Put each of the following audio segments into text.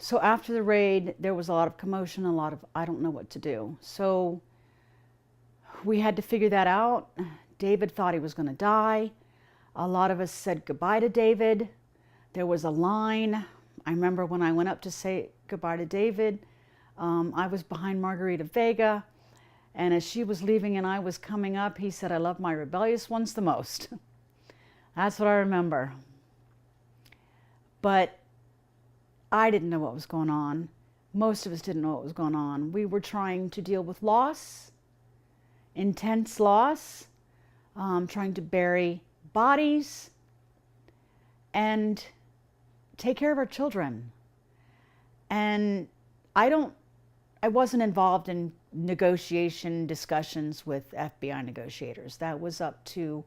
So after the raid, there was a lot of commotion, a lot of, I don't know what to do. So we had to figure that out. David thought he was going to die. A lot of us said goodbye to David. There was a line. I remember when I went up to say goodbye to David, I was behind Margarita Vega, and as she was leaving and I was coming up, he said, "I love my rebellious ones the most." That's what I remember. But I didn't know what was going on. Most of us didn't know what was going on. We were trying to deal with loss, intense loss, trying to bury bodies and take care of our children. And I wasn't involved in negotiation discussions with FBI negotiators. That was up to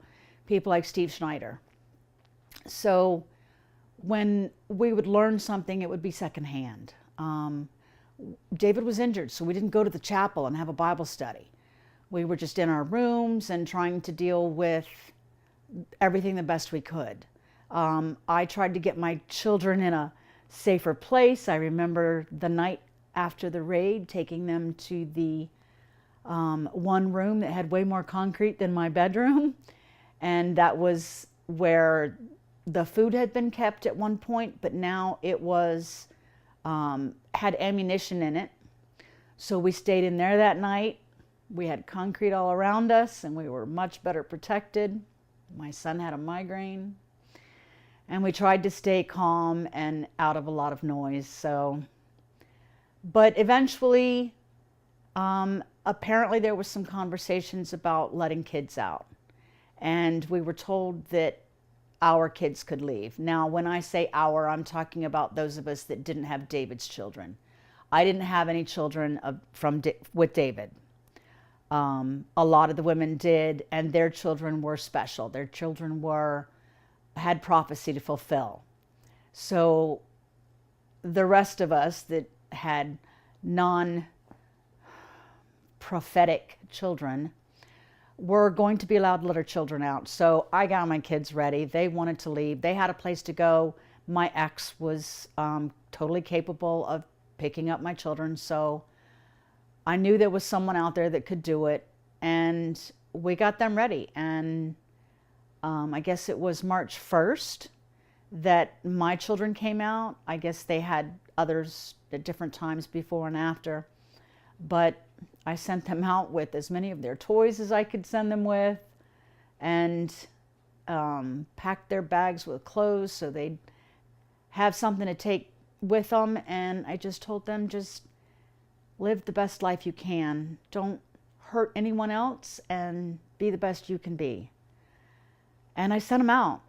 people like Steve Schneider. So when we would learn something, it would be secondhand. David was injured, so we didn't go to the chapel and have a Bible study. We were just in our rooms and trying to deal with everything the best we could. I tried to get my children in a safer place. I remember the night after the raid, taking them to the one room that had way more concrete than my bedroom. And that was where the food had been kept at one point, but now it was, had ammunition in it. So we stayed in there that night. We had concrete all around us and we were much better protected. My son had a migraine. And we tried to stay calm and out of a lot of noise. But eventually, apparently there was some conversations about letting kids out. And we were told that our kids could leave. Now, when I say our, I'm talking about those of us that didn't have David's children. I didn't have any children with David. A lot of the women did, and their children were special. Their children had prophecy to fulfill. So the rest of us that had non-prophetic children were going to be allowed to let our children out. So I got my kids ready. They wanted to leave. They had a place to go. My ex was totally capable of picking up my children. So I knew there was someone out there that could do it. And we got them ready. And I guess it was March 1st that my children came out. I guess they had others at different times before and after. But I sent them out with as many of their toys as I could send them with, and packed their bags with clothes so they'd have something to take with them. And I just told them, just live the best life you can. Don't hurt anyone else and be the best you can be. And I sent them out.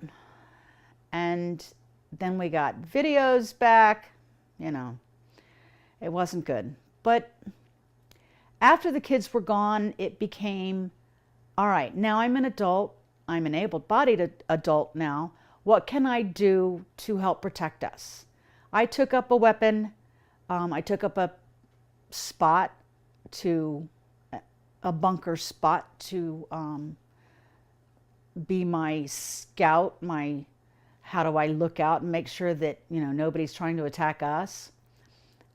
And then we got videos back. You know, it wasn't good. But after the kids were gone, it became, all right, now I'm an adult. I'm an able-bodied adult now. What can I do to help protect us? I took up a weapon. I took up a bunker spot to be my scout, how do I look out and make sure that, nobody's trying to attack us.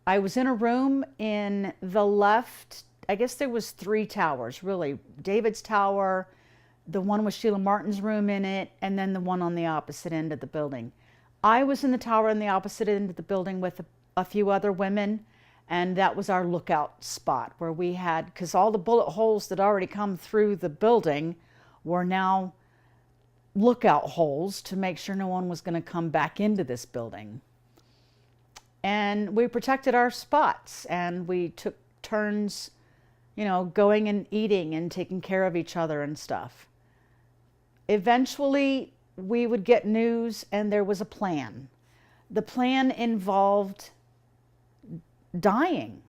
I was in a room in the left, I guess there was 3 towers, really. David's tower, the one with Sheila Martin's room in it, and then the one on the opposite end of the building. I was in the tower on the opposite end of the building with a few other women, and that was our lookout spot where we had, because all the bullet holes that already come through the building were now lookout holes to make sure no one was going to come back into this building. And we protected our spots, and we took turns, going and eating and taking care of each other and stuff. Eventually, we would get news, and there was a plan. The plan involved dying.